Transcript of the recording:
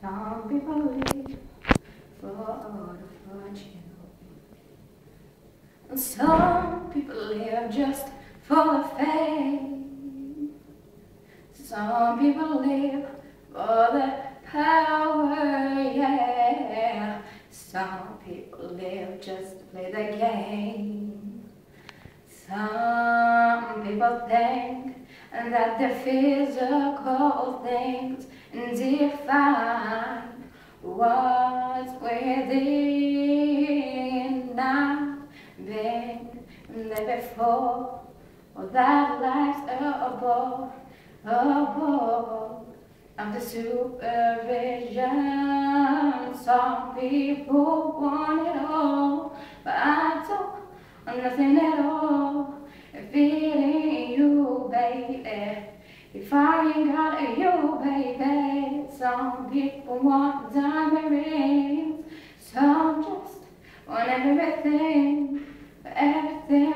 Some people live for the fortune. And some people live just for the fame. Some people live for the power, yeah. Some people live just to play the game. Some people think that the physical things define what's within. I've been there before, or that life's above of the supervision. Some people want it all, but I don't want nothing at all. If it ain't you, baby, if I ain't got you, baby. Some people want diamond rings, some just want everything, but everything